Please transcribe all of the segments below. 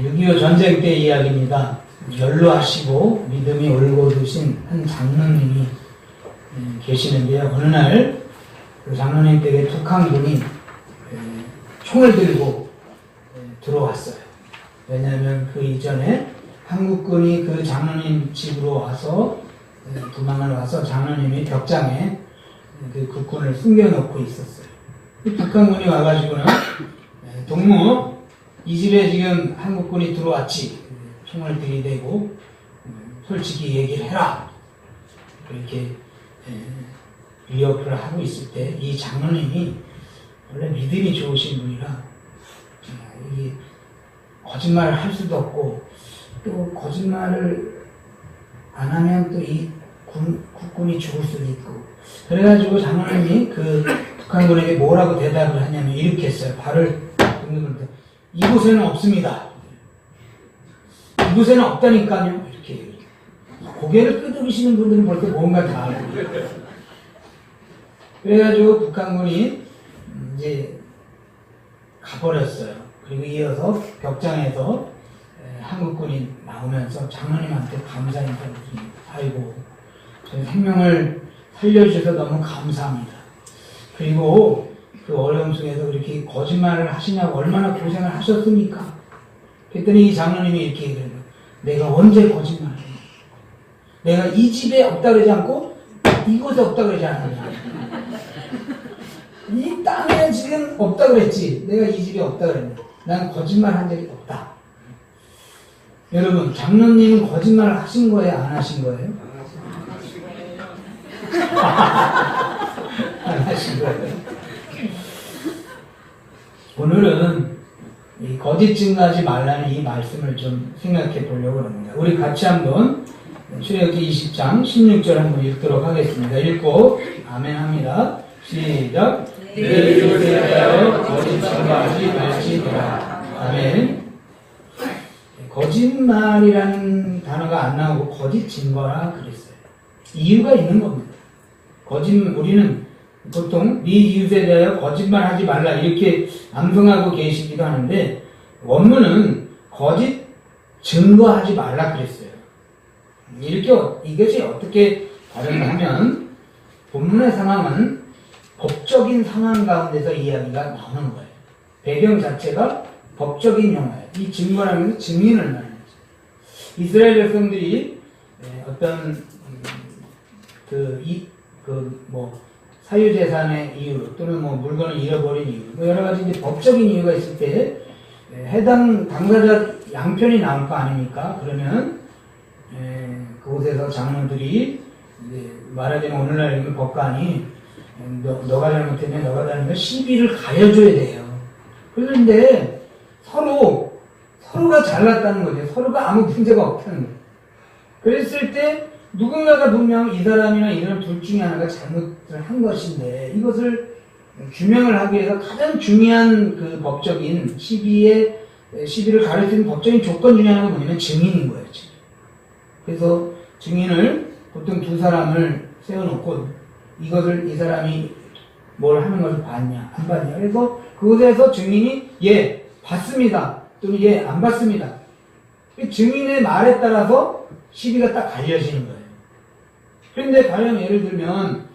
6.25 전쟁 때 이야기입니다. 연로하시고 믿음이 올곧으신 한 장로님이 계시는데요. 어느 날 그 장로님 댁에 북한군이 총을 들고 들어왔어요. 왜냐하면 그 이전에 한국군이 그 장로님 집으로 와서 도망을 와서 장로님이 벽장에 그 국군을 숨겨놓고 있었어요. 북한군이 와가지고는 동무, 이 집에 지금 한국군이 들어왔지. 총을 들이대고 솔직히 얘기를 해라. 그렇게 위협을 하고 있을 때 이 장로님이 원래 믿음이 좋으신 분이라 이게 거짓말을 할 수도 없고 또 거짓말을 안 하면 또 이 국군이 죽을 수도 있고 그래가지고 장로님이 그 북한군에게 뭐라고 대답을 하냐면 이렇게 했어요. 발을 긁는데 이곳에는 없습니다. 이곳에는 없다니까요. 이렇게 고개를 끄덕이시는 분들은 볼 때 뭔가 다 알고 그래가지고 북한군이 이제 가버렸어요. 그리고 이어서 벽장에서 한국군이 나오면서 장로님한테 감사 인사를 드립니다. 아이고, 저희 생명을 살려주셔서 너무 감사합니다. 그리고 그 어려움 속에서 그렇게 거짓말을 하시냐고 얼마나 고생을 하셨습니까? 그랬더니 이 장로님이 이렇게 얘기해요. 내가 언제 거짓말을 했냐? 내가 이 집에 없다 그러지 않고 이곳에 없다 그러지 않았냐? 이 땅에 지금 없다 그랬지. 내가 이 집에 없다 그랬냐? 난 거짓말 한 적이 없다. 여러분, 장로님은 거짓말을 하신 거예요? 안 하신 거예요? 안 하신 거예요. 오늘은 이 거짓 증거하지 말라는 이 말씀을 좀 생각해 보려고 합니다. 우리 같이 한번 출애굽기 20장 16절 한번 읽도록 하겠습니다. 읽고 아멘 합니다. 시작. 내 이웃에 대하여 거짓 증거하지 말지니라. 아멘. 거짓말이라는 단어가 안 나오고 거짓 증거라 그랬어요. 이유가 있는 겁니다. 우리는 보통 네 이웃에 대하여 거짓말하지 말라 이렇게 암송하고 계시기도 하는데 원문은 거짓 증거하지 말라 그랬어요. 이것이 어떻게 다른가 하면 본문의 상황은 법적인 상황 가운데서 이야기가 나오는 거예요. 배경 자체가 법적인 용어예요. 이 증거라는 것은 증인을 말하는 거죠. 이스라엘 백성들이 어떤 사유재산의 이유로 또는 물건을 잃어버린 이유, 여러 가지 이제 법적인 이유가 있을 때 해당 당사자 양편이 나올 거 아닙니까? 그러면 그곳에서 장로들이 말하자면 오늘날 법관이 너가 잘못했네, 너가 잘못했네 시비를 가려줘야 돼요. 그런데 서로가 잘났다는 거죠. 서로가 아무 문제가 없다는 거예요. 그랬을 때 누군가가 분명 이 사람이나 이런 둘 중에 하나가 잘못을 한 것인데 이것을 규명을 하기 위해서 가장 중요한 그 법적인 시비를 가릴 수 있는 법적인 조건 중에 하나가 뭐냐면 증인인 거예요. 증인. 그래서 증인을 보통 두 사람을 세워놓고 이것을 이 사람이 뭘 하는 것을 봤냐 안 봤냐 그래서 그곳에서 증인이 예 봤습니다 또는 예 안 봤습니다. 증인의 말에 따라서 시비가 딱 갈려지는 거예요. 그런데 가령 예를 들면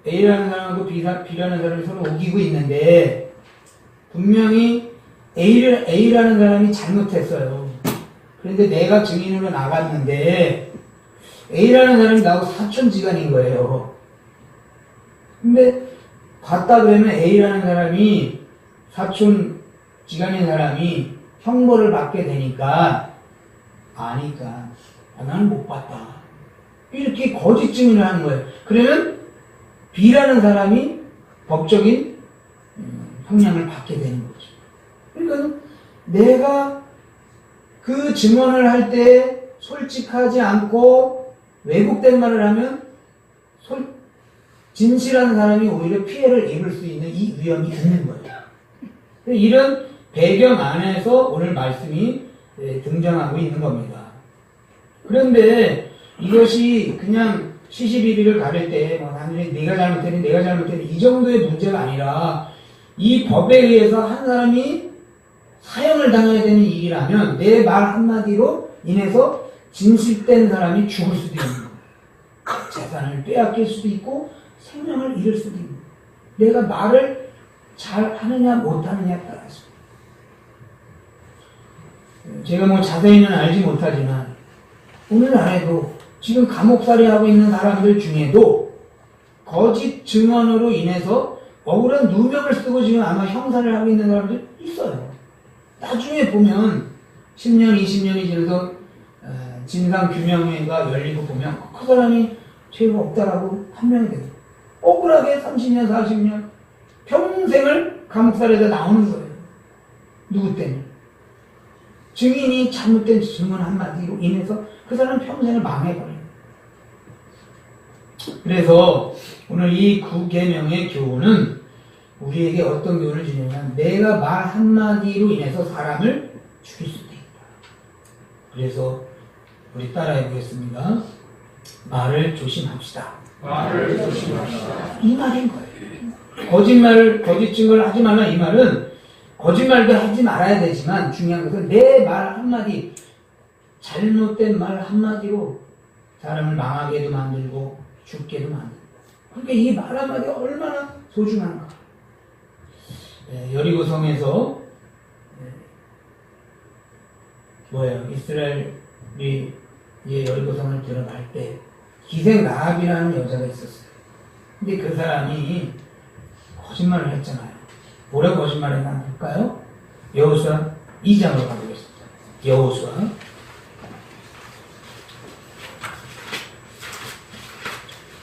A라는 사람하고 B라는 사람이 서로 우기고 있는데 분명히 A라는 사람이 잘못했어요. 그런데 내가 증인으로 나갔는데 A라는 사람이 나하고 사촌지간인 거예요. 근데 봤다 그러면 A라는 사람이 사촌지간인 사람이 형벌을 받게 되니까 아니까 나는 못 봤다. 이렇게 거짓 증인을 하는 거예요. 그러면 B라는 사람이 법적인 형량을 받게 되는 거죠. 그러니까 내가 그 증언을 할 때 솔직하지 않고 왜곡된 말을 하면 진실한 사람이 오히려 피해를 입을 수 있는 이 위험이 있는 거예요. 이런 배경 안에서 오늘 말씀이 등장하고 있는 겁니다. 그런데 이것이 그냥 시시비비를 가릴 때 내가 잘못했니 이 정도의 문제가 아니라 이 법에 의해서 한 사람이 사형을 당해야 되는 일이라면 내 말 한마디로 인해서 진실된 사람이 죽을 수도 있는 거예요. 재산을 빼앗길 수도 있고 생명을 잃을 수도 있는 거예요. 내가 말을 잘 하느냐 못하느냐에 따라서. 제가 뭐 자세히는 알지 못하지만 오늘날에도 지금 감옥살이 하고 있는 사람들 중에도 거짓 증언으로 인해서 억울한 누명을 쓰고 지금 아마 형사를 하고 있는 사람들 있어요. 나중에 보면 10년, 20년이 지나서 진상규명회가 열리고 보면 그 사람이 죄가 없다라고 판명이 돼요. 억울하게 30년, 40년 평생을 감옥살이에서 나오는 거예요. 누구 때문에? 증인이 잘못된 증언 한마디로 인해서 그 사람 평생을 망해버려요. 그래서 오늘 이 9계명의 교훈은 우리에게 어떤 교훈을 주냐면 내가 말 한마디로 인해서 사람을 죽일 수도 있다. 그래서 우리 따라해 보겠습니다. 말을 조심합시다. 말을 조심합시다. 이 말인 거예요. 거짓 증거를 하지 말라 이 말은 거짓말도 하지 말아야 되지만 중요한 것은 내 말 한마디, 잘못된 말 한마디로 사람을 망하게도 만들고 죽게도 만들고. 그러니까 이 말 한마디가 얼마나 소중한가. 여리고성에서 이스라엘이 이제 여리고성을 들어갈 때 기생 라합이라는 여자가 있었어요. 근데 그 사람이 거짓말을 했잖아요. 뭐라고 거짓말했나 볼까요? 여호수아 2장으로 가보겠습니다.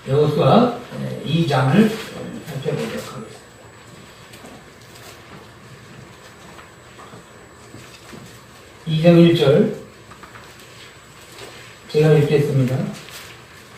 여호수아 2장을 살펴보도록 하겠습니다. 2장 1절 제가 읽겠습니다.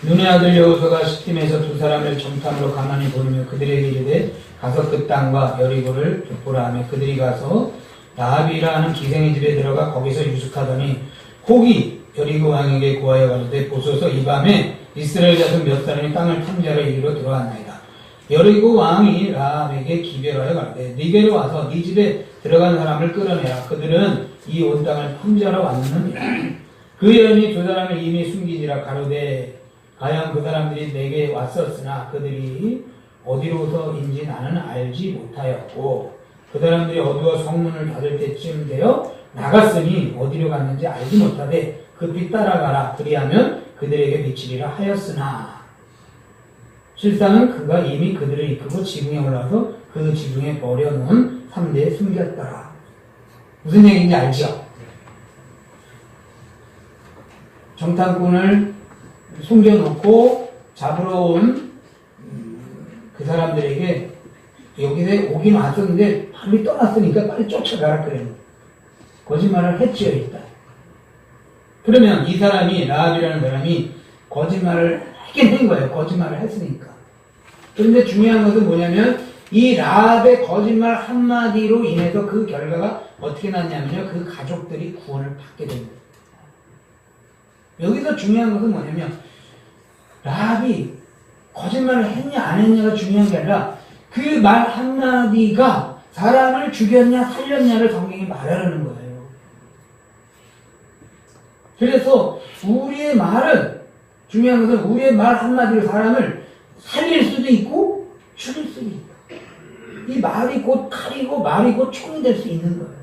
눈의 아들 여호수아가 시팀에서 두 사람을 정탐으로 가만히 보내며 그들에게 이르되 가서 그 땅과 여리고를 족보라 하며 그들이 가서 라합이라 하는 기생의 집에 들어가 거기서 유숙하더니 혹이 여리고 왕에게 고하여 가로되 보소서 이 밤에 이스라엘 자손 몇 사람이 땅을 탐지하러 이리로 들어왔나이다. 여리고 왕이 라합에게 기별하여 가로되 네게로 와서 네 집에 들어간 사람을 끌어내라. 그들은 이 온 땅을 탐지하러 왔느니라. 그 여인이 두 사람을 이미 숨기지라. 가로되 과연 그 사람들이 내게 왔었으나 그들이 어디로서인지 나는 알지 못하였고 그 사람들이 어두워 성문을 닫을 때쯤 되어 나갔으니 어디로 갔는지 알지 못하되 급히 따라가라. 그리하면 그들에게 미치리라 하였으나 실상은 그가 이미 그들을 이끌고 지붕에 올라서 그 지붕에 버려놓은 3대에 숨겼더라. 무슨 얘기인지 알죠? 정탐꾼을 숨겨놓고 잡으러 온 그 사람들에게 여기서 오긴 왔었는데 빨리 떠났으니까 빨리 쫓아가라 그래요. 거짓말을 했지요 일단. 그러면 이 사람이 라합이라는 사람이 거짓말을 하긴 한 거예요. 거짓말을 했으니까. 그런데 중요한 것은 뭐냐면 이 라합의 거짓말 한마디로 인해서 그 결과가 어떻게 났냐면요. 그 가족들이 구원을 받게 됩니다. 여기서 중요한 것은 뭐냐면 라합이 거짓말을 했냐 안 했냐가 중요한 게 아니라 그 말 한마디가 사람을 죽였냐 살렸냐를 성경이 말하려는 거예요. 그래서 우리의 말은 중요한 것은 우리의 말 한마디로 사람을 살릴 수도 있고 죽일 수도 있다. 이 말이 곧 칼이고 말이 곧 총이 될 수 있는 거예요.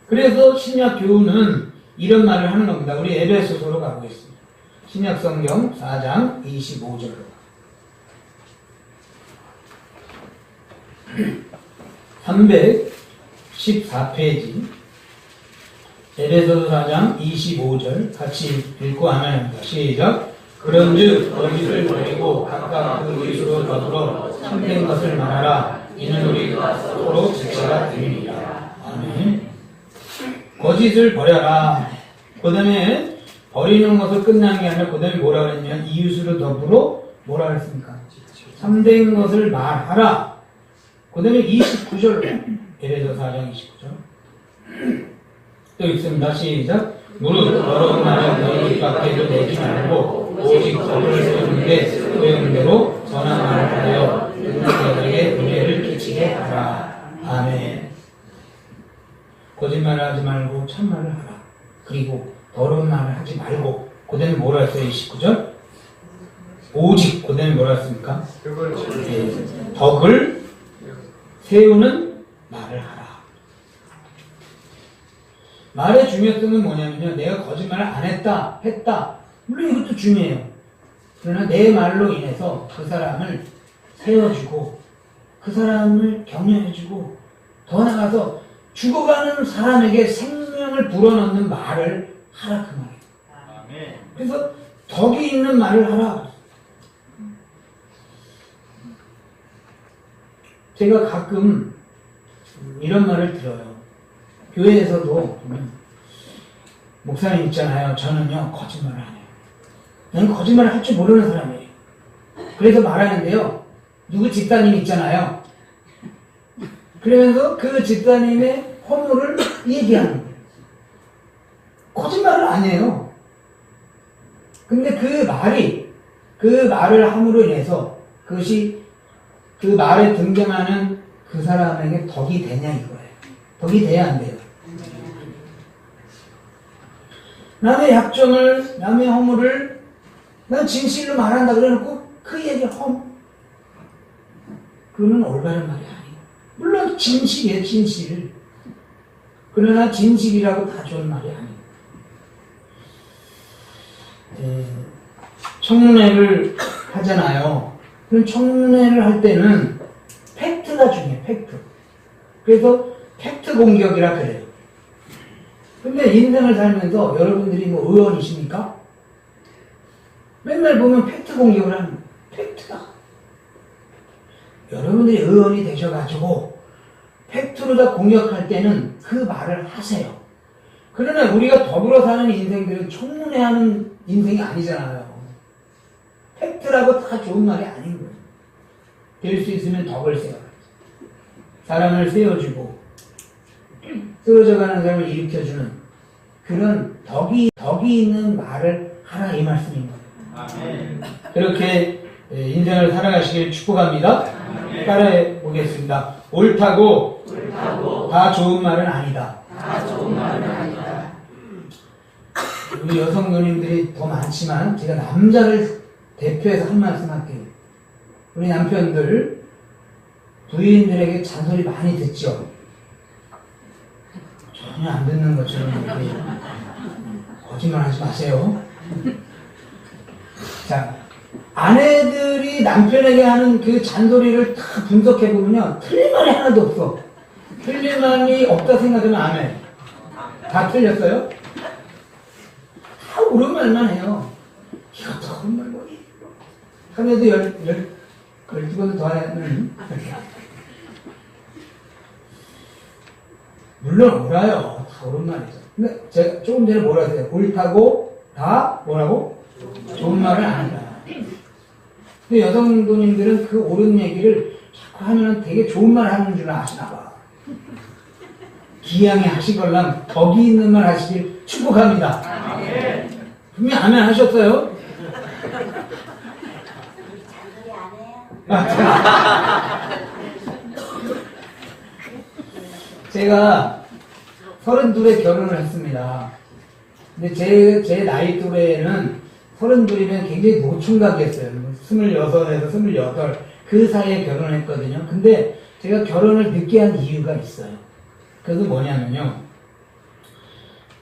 그래서 신약 교훈은 이런 말을 하는 겁니다. 우리 에베소서로 가보겠습니다. 신약 성경 4장 25절로 314페이지 에베소서 4장 25절 같이 읽고 아멘합니다. 시작. 그런즉 거짓을 버리고 각각 그 의수로 더불어 참된 것을 말하라. 이는 우리가 서로 지체가 되리라. 아멘. 거짓을 버려라. 그 다음에 버리는 것을 끝난 게 아니라 그 다음에 뭐라 그랬냐면 이웃으로 더불어 뭐라 그랬습니까? 참된 것을 말하라. 그 다음에 29절로 에베소 4장 29절 또 읽습니다. 시작. 무릇 더러운 말은 너희 입 밖에도 내지 말고 오직 법을 세우는데 소용대로 선한 말을 하여 누군가에게 은혜를 끼치게 하라. 아멘. 거짓말하지 말고 참말을 하라. 그리고 더러운 말을 하지 말고. 그다음에 뭐라 했어요? 29절? 오직. 그다음에 뭐라 했습니까? 덕을 세우는 말을 하라. 말의 중요성은 뭐냐면요. 내가 거짓말을 안 했다, 했다. 물론 이것도 중요해요. 그러나 내 말로 인해서 그 사람을 세워주고, 그 사람을 격려해주고, 더 나아가서 죽어가는 사람에게 생명을 불어넣는 말을 하라, 그 말이에요. 그래서 덕이 있는 말을 하라. 제가 가끔 이런 말을 들어요. 교회에서도 보면 목사님 있잖아요. 저는요 거짓말을 안 해요. 저는 거짓말을 할 줄 모르는 사람이에요. 그래서 말하는데요. 누구 집사님 있잖아요. 그러면서 그 집사님의 허물을 얘기하는 거예요. 거짓말을 안 해요. 근데 그 말을 함으로 인해서 그것이 그 말에 등장하는 그 사람에게 덕이 되냐 이거예요. 덕이 돼야 안 돼요. 남의 약점을, 남의 허물을 난 진실로 말한다 그래놓고 그 얘기 그거는 올바른 말이 아니에요. 물론 진실이에요, 진실. 그러나 진실이라고 다 좋은 말이 아니에요. 청문회를 하잖아요. 그럼 청문회를 할 때는 팩트가 중요해요, 팩트. 그래서 팩트 공격이라 그래요. 근데 인생을 살면서 여러분들이 뭐 의원이십니까? 맨날 보면 팩트 공격을 하는 거예요. 팩트가. 여러분들이 의원이 되셔가지고 팩트로 다 공격할 때는 그 말을 하세요. 그러나 우리가 더불어 사는 인생들은 청문회하는 인생이 아니잖아요. 팩트라고 다 좋은 말이 아닌 거예요. 될 수 있으면 덕을 세워라. 사람을 세워주고 쓰러져가는 사람을 일으켜주는 그런 덕이 있는 말을 하라 이 말씀인 거예요. 아멘. 그렇게 인생을 살아가시길 축복합니다. 아멘. 따라해 보겠습니다. 옳다고 다 좋은 말은 아니다. 다 좋은 말은 아니다. 우리 여성 누님들이 더 많지만 제가 남자를 대표해서 한 말씀 할게요. 우리 남편들 부인들에게 잔소리 많이 듣죠? 전혀 안 듣는 것처럼 이렇게 거짓말 하지 마세요. 자, 아내들이 남편에게 하는 그 잔소리를 다 분석해보면요. 틀린 말이 하나도 없어. 틀린 말이 없다 생각하면 안 해. 다 틀렸어요? 다 옳은 말만 해요. 이것도 옳은 말 뭐니? 하루에도 12번도 더 하는. 물론 옳아요. 다 옳은 말이죠. 근데 제가 조금 전에 뭐라 했어요? 옳다고 다 뭐라고? 좋은 말은 아니다. 근데 여성도님들은 그 옳은 얘기를 자꾸 하면 되게 좋은 말 하는 줄 아시나 봐. 기양에 하시걸랑 덕이 있는 말 하시길 축복합니다. 분명히 아멘 하셨어요? 잔소리 안 해요? 제가 32에 결혼을 했습니다. 근데 제 나이 또래는 32이면 굉장히 노총각이었어요. 26에서 28, 그 사이에 결혼을 했거든요. 근데 제가 결혼을 늦게 한 이유가 있어요. 그래서 뭐냐면요.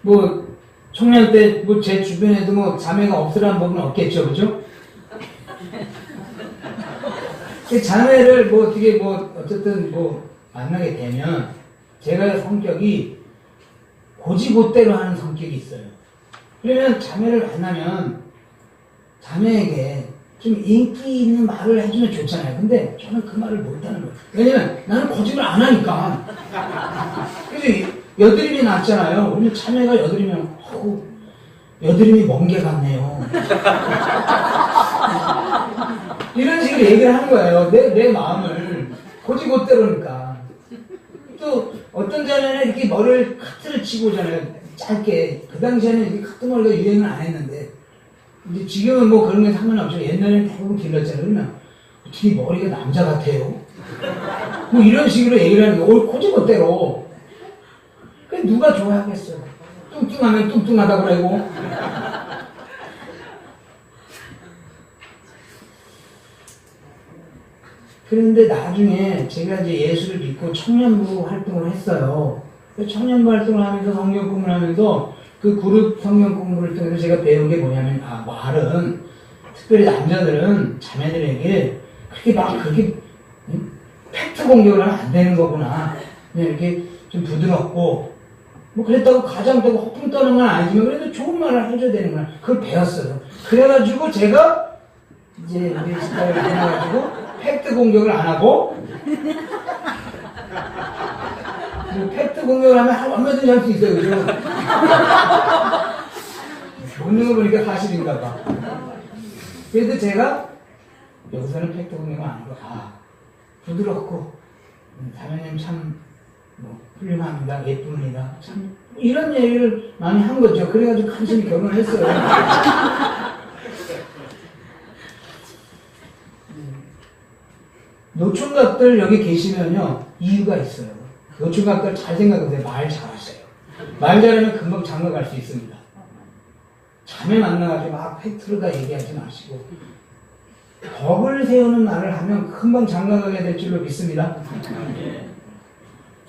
뭐, 청년 때, 뭐, 제 주변에도 뭐, 자매가 없으라는 법은 없겠죠. 그죠? 자매를 뭐, 어떻게 뭐, 어쨌든 뭐, 만나게 되면, 제가 성격이 고지고대로 하는 성격이 있어요. 그러면 자매를 만나면, 자매에게 좀 인기 있는 말을 해주면 좋잖아요. 근데 저는 그 말을 못하는 거예요. 왜냐면 나는 거짓말 안 하니까. 그래서 여드름이 났잖아요. 우리 자매가 여드름이면, 여드름이 먼 게 같네요. 이런 식으로 얘기를 하는 거예요. 내 마음을. 고지고대로니까. 또 어떤 자매는 이렇게 머리를 카트를 치고 오잖아요. 짧게. 그 당시에는 이렇게 카트 머리가 유행을 안 했는데. 근데 지금은 뭐 그런 게 상관없죠. 옛날에는 대부분 길렀잖아요. 그러면 어떻게 머리가 남자 같아요? 뭐 이런 식으로 얘기를 하는 거예요. 고지고대로. 누가 좋아하겠어요? 뚱뚱하면 뚱뚱하다고 그러고. 그런데 나중에 제가 이제 예수를 믿고 청년부 활동을 했어요. 청년부 활동을 하면서 성경 공부를 하면서 그 그룹 성경 공부를 통해서 제가 배운 게 뭐냐면, 말은, 특별히 남자들은 자매들에게 그렇게 팩트 공격을 하면 안 되는 거구나. 그냥 이렇게 좀 부드럽고, 뭐 그랬다고 가장 되고 허풍 떠는 건 아니지만 그래도 좋은 말을 해줘야 되는구나. 그걸 배웠어요. 그래가지고 제가 이제 우리 스타일을 해가지고 팩트 공격을 안 하고, 팩트 공격을 하면 얼마든지 할 수 있어요. 그죠? 웃는 거 보니까 사실인가 봐. 그래도 제가 여기서는 팩트 공격을 안 하고, 부드럽고, 자매님 참 훌륭합니다. 예쁩니다. 참 이런 얘기를 많이 한 거죠. 그래가지고 간신히 결혼을 했어요. 노총각들 여기 계시면요, 이유가 있어요. 노총각들 잘 생각해보세요. 말 잘하세요. 말 잘하면 금방 장가 갈 수 있습니다. 자매 만나가지고 막 팩트로 다 얘기하지 마시고, 덕을 세우는 말을 하면 금방 장가 가게 될 줄로 믿습니다.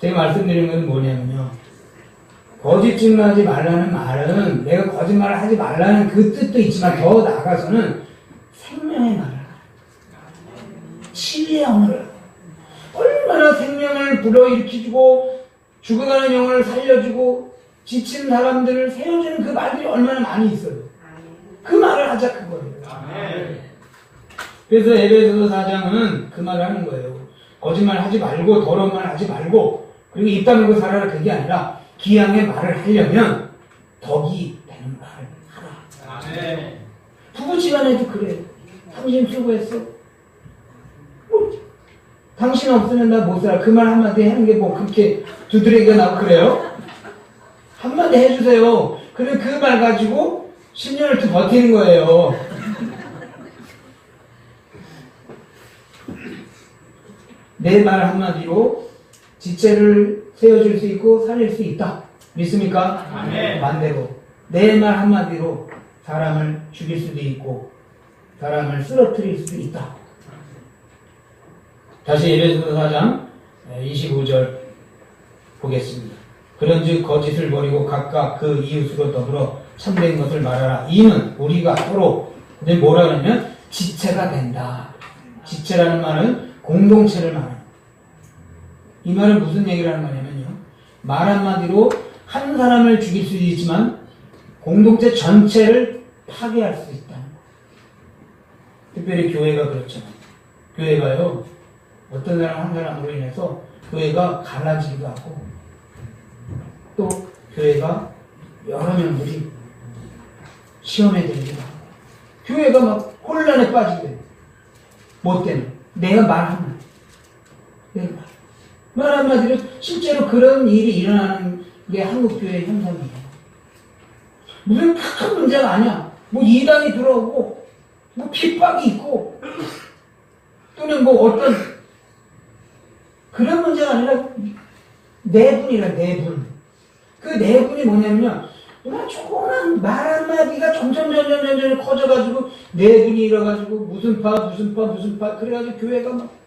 제가 말씀드린 건 뭐냐면요, 거짓증명하지 말라는 말은 내가 거짓말을 하지 말라는 그 뜻도 있지만 더 나아가서는 생명의 말을 하라. 진리의 언어를 얼마나 생명을 불어일으켜주고 죽어가는 영혼을 살려주고 지친 사람들을 세워주는 그 말들이 얼마나 많이 있어요. 그 말을 하자 그거예요. 그래서 에베소서 4장은 그 말을 하는 거예요. 거짓말 하지 말고 더러운 말 하지 말고 그리고 입 다물고 살아라. 그게 아니라 기양의 말을 하려면 덕이 되는 말을 하라. 아멘. 부부지간에도 그래요. 당신 수고했어. 당신 없으면 나 못 살아. 그 말 한마디 하는 게 뭐 그렇게 두드러기가 나고 그래요? 한마디 해주세요. 그래 그 말 가지고 10년을 또 버티는 거예요. 내 말 한마디로 지체를 세워줄 수 있고 살릴 수 있다. 믿습니까? 아멘. 반대로 내 말 한마디로 사람을 죽일 수도 있고 사람을 쓰러뜨릴 수도 있다. 다시 에베소서 4장 25절 보겠습니다. 그런즉 거짓을 버리고 각각 그 이웃으로 더불어 참된 것을 말하라. 이는 우리가 서로 근데 뭐라 그러냐면 지체가 된다. 지체라는 말은 공동체를 말합니다. 이 말은 무슨 얘기를 하는 거냐면요, 말 한마디로 한 사람을 죽일 수도 있지만 공동체 전체를 파괴할 수 있다는 거. 특별히 교회가 그렇잖아요. 교회가요, 어떤 사람 한 사람으로 인해서 교회가 갈라지기도 하고 또 교회가 여러 명들이 시험에 들기도 하고 교회가 막 혼란에 빠지게 돼요. 뭐 때문에? 내가 말하는 말 한마디로 실제로 그런 일이 일어나는 게 한국교회의 현상이에요. 무슨 큰 문제가 아니야. 뭐 이단이 들어오고 뭐 핍박이 있고 또는 뭐 어떤 그런 문제가 아니라 내분이라 내분. 그 내분이 뭐냐면요, 그냥 조그만 말 한마디가 점점 커져가지고 내분이 일어가지고 무슨 파 그래가지고 교회가 막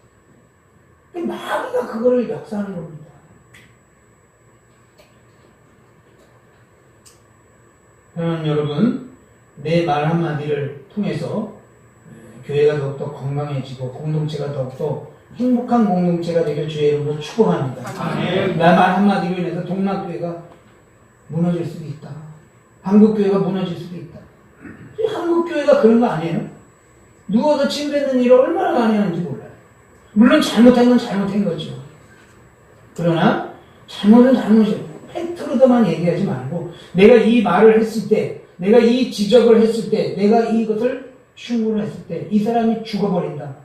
마귀가 그거를 역사하는 겁니다. 사랑하는 여러분, 내 말 한마디를 통해서 교회가 더욱더 건강해지고 공동체가 더욱더 행복한 공동체가 되길 주의 이름으로 축복합니다. 나 말 한마디로 인해서 동락교회가 무너질 수도 있다. 한국교회가 무너질 수도 있다. 한국교회가 그런 거 아니에요? 누워서 침 뱉는 일을 얼마나 많이 하는지 몰라요. 물론 잘못한 건 잘못한 거죠. 그러나 잘못은 잘못이에요. 팩트로만 얘기하지 말고 내가 이 말을 했을 때, 내가 이 지적을 했을 때, 내가 이것을 충고를 했을 때 이 사람이 죽어버린다.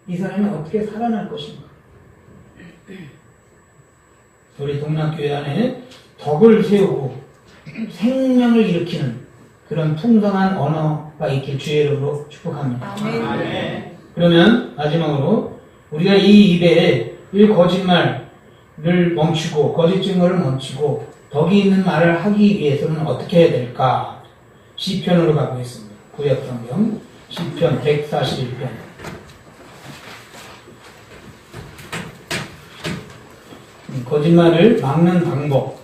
이 사람이 어떻게 살아날 것인가. 우리 동락교회 안에 덕을 세우고 생명을 일으키는 그런 풍성한 언어가 있길 주의 이름으로 축복합니다. 아멘. 그러면 마지막으로 우리가 이 입에 이 거짓말, 멈추고 거짓 증거를 멈추고 덕이 있는 말을 하기 위해서는 어떻게 해야 될까? 시편으로 가보겠습니다. 구약성경 시편 141편. 거짓말을 막는 방법.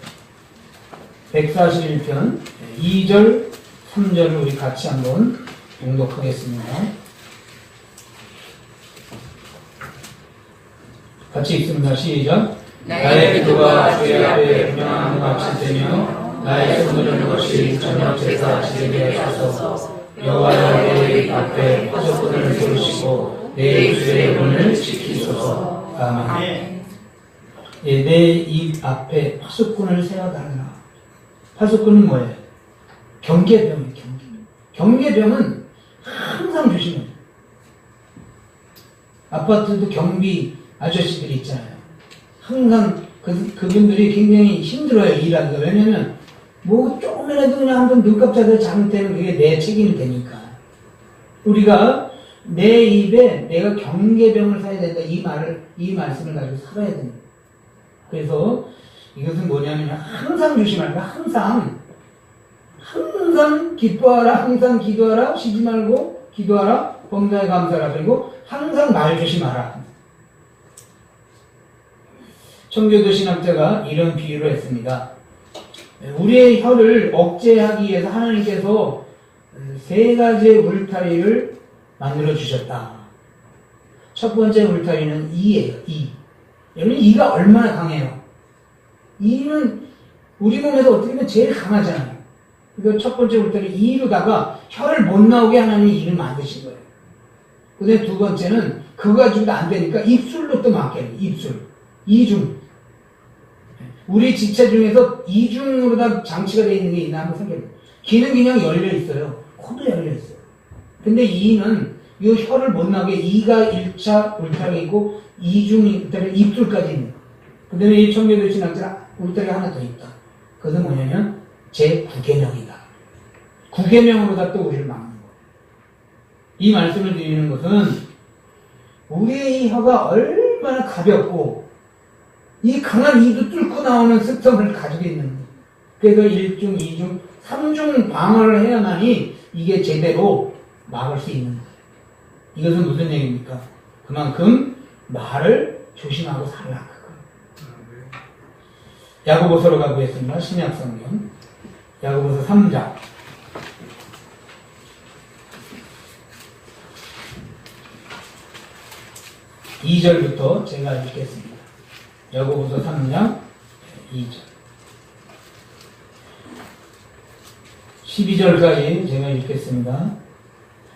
141편 2절 3절을 우리 같이 한번 봉독하겠습니다. 같이 읽습니다. 시작. 나의 기도가 주의 앞에 분명한 같이 되며 나의 손드는 것이 저녁 제사 지내게 하소서. 여호와여 내 입 앞에 파수꾼을 세우시고 내 입술의 문을 지키소서. 아멘. 예, 내 입 앞에 파수꾼을 세워달라. 파수꾼은 뭐예요? 경계병이에요. 경계병은 항상 조심해요. 아파트도 경비 아저씨들이 있잖아요. 항상 그분들이 굉장히 힘들어요, 일하기가. 왜냐면 뭐 조금이라도 그냥 한번 눈깜짝을 잘못되면 그게 내 책임이 되니까. 우리가 내 입에 내가 경계병을 사야 된다, 이 말씀을 가지고 살아야 됩니다. 그래서 이것은 뭐냐면 항상 조심할 거야. 항상 기뻐하라, 항상 기도하라, 쉬지 말고 기도하라, 범사에 감사하라. 그리고 항상 말 조심하라. 청교도 신학자가 이런 비유를 했습니다. 우리의 혀를 억제하기 위해서 하나님께서 세 가지의 울타리를 만들어 주셨다. 첫 번째 울타리는 이예요. 이. 여러분, 이가 얼마나 강해요? 이는 우리 몸에서 어떻게 보면 제일 강하잖아요. 그러니까 첫 번째 울타리 이로다가 혀를 못 나오게 하나님이 이를 만드신 거예요. 그 다음에 두 번째는 그거 가지고도 안 되니까 입술로 또 막혀요. 입술. 이중. 우리 지체 중에서 이중으로 다 장치가 되어 있는 게 있나 한번 생각해보세요. 귀는 그냥 열려 있어요. 코도 열려 있어요. 근데 이는 이 혀를 못 나오게 이가 1차 울타리가 있고 이중 울타리 입술까지 있는. 그 다음에 이 청교도 신학자 울타리가 하나 더 있다. 그것은 뭐냐면 제9계명이다. 9계명으로 다 또 우리를 막는 거예요. 이 말씀을 드리는 것은 우리의 혀가 얼마나 가볍고 이 강한 이도 뚫고 나오는 습성을 가지고 있는 거예요. 그래서 1중, 2중, 3중 방어를 해야만이 이게 제대로 막을 수 있는 거예요. 이것은 무슨 얘기입니까? 그만큼 말을 조심하고 살라. 야고보서로 가보겠습니다. 신약성경 야고보서 3장 2절부터 제가 읽겠습니다. 야고보서 3장 2절 12절까지 제가 읽겠습니다.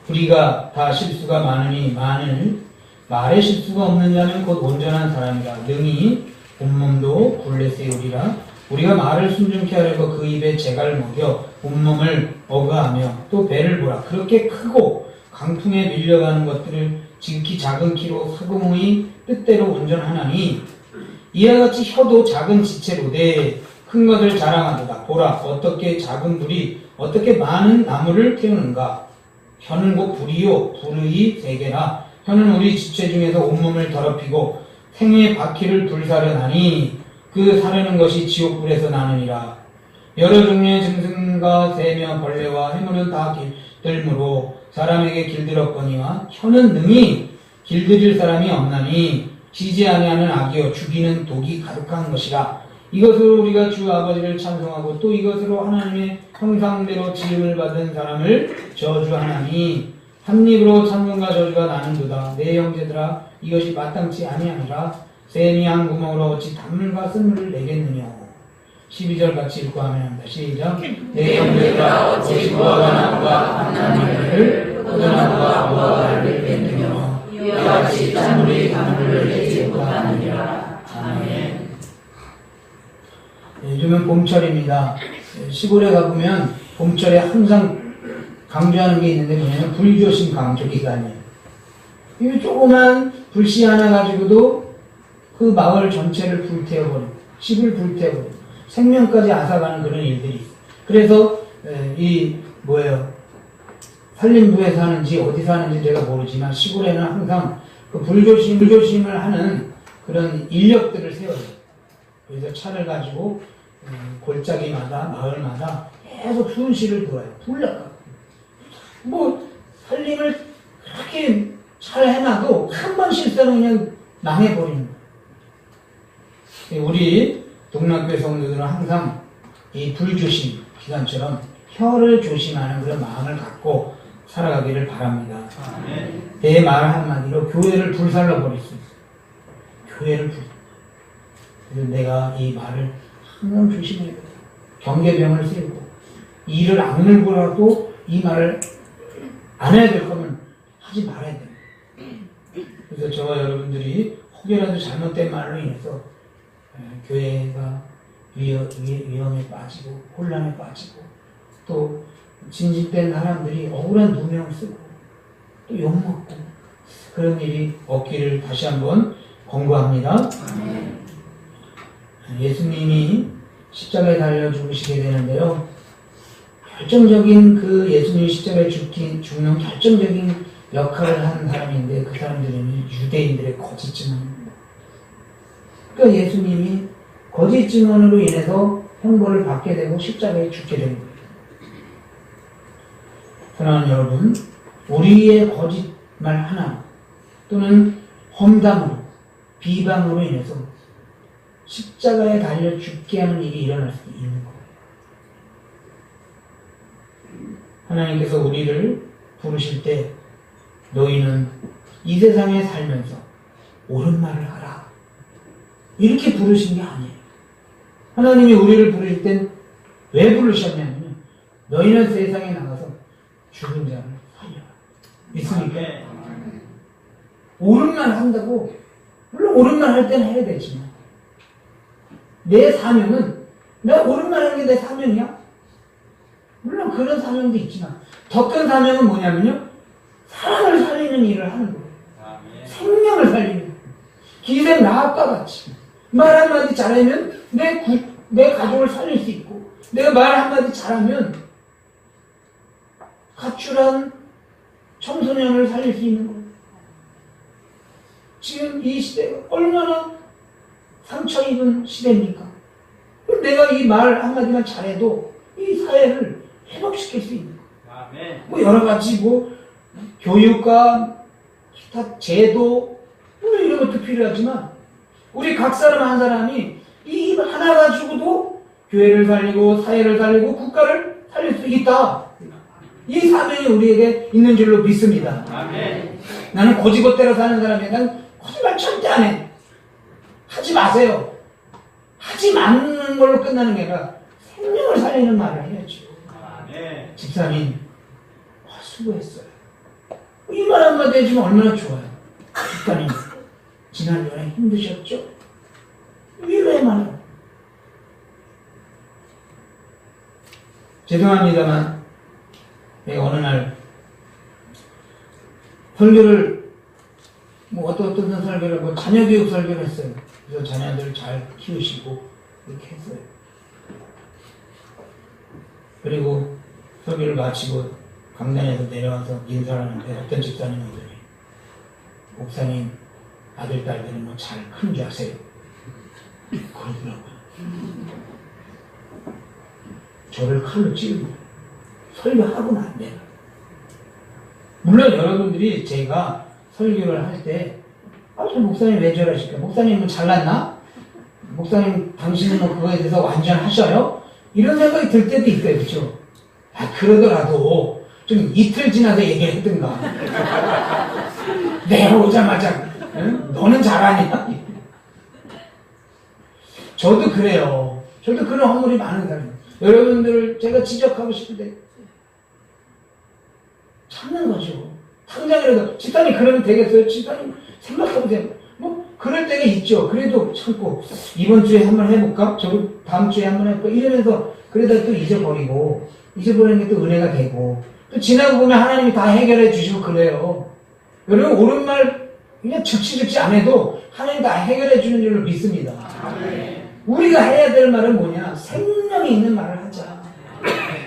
우리가 다 실수가 많으니 많을 말에 실수가 없는 자는 곧 온전한 사람이라. 능히 온몸도 굴레 세우리라. 우리가 말을 순종케 하려고 그 입에 재갈 먹여 온몸을 어가하며 또 배를 보라. 그렇게 크고 강풍에 밀려가는 것들을 지극히 작은 키로 사금의 뜻대로 운전하나니 이와 같이 혀도 작은 지체로되 큰 것을 자랑하도다. 보라, 어떻게 작은 불이 어떻게 많은 나무를 태우는가. 혀는 곧 불이요 불의 세계라. 혀는 우리 지체 중에서 온몸을 더럽히고 생의 바퀴를 불사려나니 그 사려는 것이 지옥불에서 나느니라. 여러 종류의 짐승과 새며 벌레와 해물은 다 길들므로 사람에게 길들었거니와 혀는 능히 길들일 사람이 없나니 지지 아니하는 악이요 죽이는 독이 가득한 것이라. 이것으로 우리가 주 아버지를 찬송하고 또 이것으로 하나님의 형상대로 지음을 받은 사람을 저주하나니 한 입으로 찬송과 저주가 나는도다. 내 형제들아, 이것이 마땅치 아니하니라. 샘이 한 구멍으로 어찌 단물과 쓴물을 내겠느냐. 12절 같이 읽고 하면 합니다. 시작. 내 형제들아, 어찌 무화과 나무가 단나무를 포도나무가 무화과를 맺느냐. 이와 같이 단물이 단물을 내지 못하느니라. 아멘. 요즘은 봄철입니다. 시골에 가보면 봄철에 항상 강조하는 게 있는데 뭐냐면 불조심 강조 기간이에요. 이 조그만 불씨 하나 가지고도 그 마을 전체를 불태워버리고 집을 불태워버리고 생명까지 앗아가는 그런 일들이 있어요. 그래서 산림부에 사는지 어디 사는지 제가 모르지만 시골에는 항상 그 불조심을 하는 그런 인력들을 세워요. 그래서 차를 가지고 골짜기마다 마을마다 계속 순시를 돌아요. 불려가. 뭐 살림을 그렇게 잘 해놔도 한 번 실수하면 그냥 망해버리는 거예요. 우리 동락교회 성도들은 항상 이 불조심 기관처럼 혀를 조심하는 그런 마음을 갖고 살아가기를 바랍니다. 내 말 한마디로 교회를 불살라 버릴 수 있어요. 교회를 그래서 내가 이 말을 항상 조심해야 돼요. 경계병을 세우고 이를 악물고라도 이 말을 안 해야 될 거면 하지 말아야 돼요. 그래서 저와 여러분들이 혹여라도 잘못된 말로 인해서 교회가 위험에 빠지고 혼란에 빠지고 또 진직된 사람들이 억울한 누명을 쓰고 또 욕먹고 그런 일이 없기를 다시 한번 권고합니다. 예수님이 십자가에 달려 죽으시게 되는데요. 결정적인 그 예수님이 십자가에 죽는 결정적인 역할을 하는 사람인데 그 사람들은 유대인들의 거짓 증언입니다. 그러니까 예수님이 거짓 증언으로 인해서 형벌을 받게 되고 십자가에 죽게 된 거예요. 사랑하는 여러분, 우리의 거짓말 하나 또는 험담으로 비방으로 인해서 십자가에 달려 죽게 하는 일이 일어날 수 있는 거예요. 하나님께서 우리를 부르실 때 너희는 이 세상에 살면서 옳은 말을 하라. 이렇게 부르신 게 아니에요. 하나님이 우리를 부르실 땐 왜 부르셨냐면 너희는 세상에 나가서 죽은 자를 살려라. 믿습니까? 옳은 말 한다고 물론 옳은 말 할 때는 해야 되지만 내 사명은 내가 옳은 말 하는 게 내 사명이야? 물론 그런 사명도 있지만 더 큰 사명은 뭐냐면요. 사람을 살리는 일을 하는 거예요. 생명을 살리는 거예요. 기생 라합과 같이 말 한마디 잘하면 내 가족을 살릴 수 있고 내가 말 한마디 잘하면 가출한 청소년을 살릴 수 있는 거예요. 지금 이 시대가 얼마나 상처 입은 시대입니까? 내가 이 말 한마디만 잘해도 이 사회를 회복시킬 수 있는 거예요. 뭐 여러 가지 교육과 기타 제도 물론 이런 것도 필요하지만 우리 각 사람 한 사람이 이 힘 하나 가지고도 교회를 살리고 사회를 살리고 국가를 살릴 수 있다. 이 사명이 우리에게 있는 줄로 믿습니다. 아멘. 나는 고지고대로 사는 사람이야. 난 거짓말 절대 안 해. 하지 마세요. 하지 않는 걸로 끝나는 게 아니라 생명을 살리는 말을 해야죠. 아멘. 집사님 수고했어요. 이 말 한마디 해주면 얼마나 좋아요. 집사님 지난 여행 힘드셨죠? 위로의 말을. 죄송합니다만 내가 어느 날 설교를 어떤 설교를 자녀교육 설교를 했어요. 그래서 자녀들을 잘 키우시고 이렇게 했어요. 그리고 설교를 마치고 강단에서 내려와서 인사하는데 어떤 집사님 오더니 목사님 아들 딸들은 잘 큰 줄 아세요? 그러더라고요. 저를 칼로 찌르고 설교하고는 안 돼요. 물론 여러분들이 제가 설교를 할 때 저 목사님 왜 저러실까? 목사님은 잘났나? 목사님 당신은 그거에 대해서 완전 하셔요? 이런 생각이 들 때도 있어요. 그렇죠? 그러더라도 좀 이틀 지나서 얘기했든가. 내가 오자마자 응? 너는 잘하냐? 저도 그래요. 저도 그런 허물이 많은 사람이에요. 여러분들 제가 지적하고 싶은데 참는 거죠. 당장이라도 집사님 그러면 되겠어요? 집사님 생각해보세요. 그럴 때가 있죠. 그래도 참고 이번 주에 한번 해볼까? 다음 주에 한번 해볼까? 이러면서 그러다 또 잊어버리는 게 또 은혜가 되고 또 지나고 보면 하나님이 다 해결해 주시고 그래요. 여러분 옳은 말 그냥 즉시 안 해도 하나님 다 해결해 주는 줄로 믿습니다. 우리가 해야 될 말은 뭐냐? 생명이 있는 말을 하자.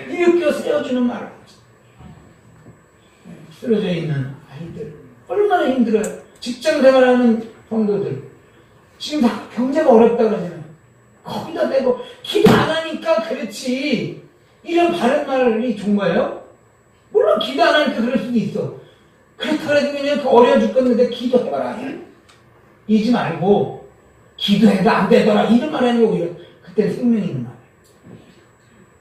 일으켜 세워주는 말을 하자. 쓰러져 있는 아이들 얼마나 힘들어요. 직장 생활하는 성도들 지금 다 경제가 어렵다 그러잖아요. 거기다 대고 기도 안 하니까 그렇지. 이런 바른 말이 좋은 거예요? 물론 기도 안 하니까 그럴 수도 있어. 그렇다고 그냥 어려워 죽겠는데 기도해봐라. 이지 말고 기도해도 안 되더라. 이런 말 하는 거 오히려 그때는 생명이 있는 말이에요.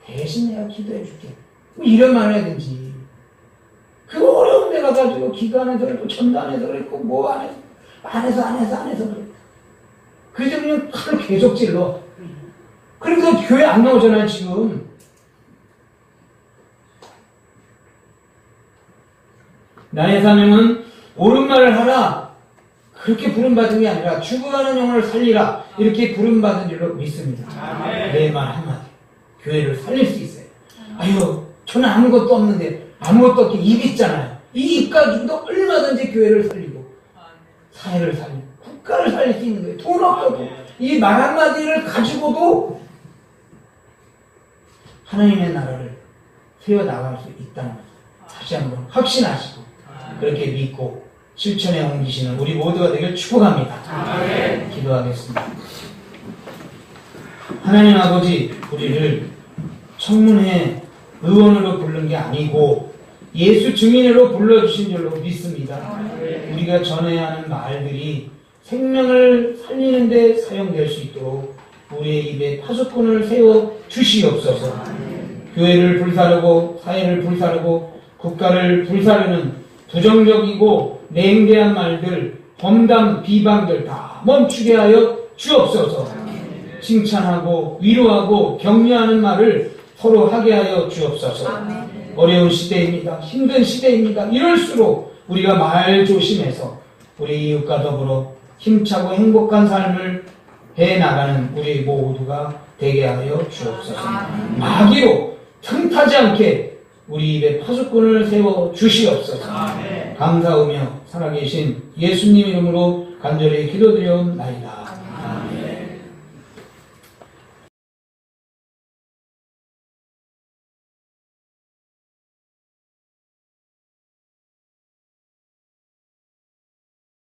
대신 내가 기도해 줄게. 뭐 이런 말 해야 되지. 그 어려운 데 가가지고 기도 안 해서 그랬고 전도 안 해서 그랬고 뭐 안 해서 그랬고 그래서 그냥 칼로 계속 찔러. 그래서 교회 안 나오잖아요 지금. 나의 사명은 옳은 말을 하라. 그렇게 부름받은 게 아니라 죽어가는 영혼을 살리라. 이렇게 부름받은 줄로 믿습니다. 내 말 한마디 교회를 살릴 수 있어요. 아유 저는 아무것도 없는데 아무것도 없게 입 있잖아요. 이 입 가지고도 얼마든지 교회를 살리고 사회를 살리고 국가를 살릴 수 있는 거예요. 돈 없어도 이 말 한마디를 가지고도 하나님의 나라를 세워나갈 수 있다는 것을 다시 한번 확신하시고 그렇게 믿고 실천에 옮기시는 우리 모두가 되길 축복합니다. 기도하겠습니다. 하나님 아버지, 우리를 청문회 의원으로 부른 게 아니고 예수 증인으로 불러주신 줄로 믿습니다. 우리가 전해야 하는 말들이 생명을 살리는 데 사용될 수 있도록 우리의 입에 파수꾼을 세워 주시옵소서. 교회를 불사르고 사회를 불사르고 국가를 불사르는 부정적이고 냉대한 말들, 범담, 비방들 다 멈추게 하여 주옵소서. 칭찬하고 위로하고 격려하는 말을 서로 하게 하여 주옵소서. 어려운 시대입니다. 힘든 시대입니다. 이럴수록 우리가 말 조심해서 우리 이웃과 더불어 힘차고 행복한 삶을 해나가는 우리 모두가 되게 하여 주옵소서. 마귀로 틈타지 않게 우리 입에 파수꾼을 세워 주시옵소서. 감사하며 살아계신 예수님 이름으로 간절히 기도드려옵나이다.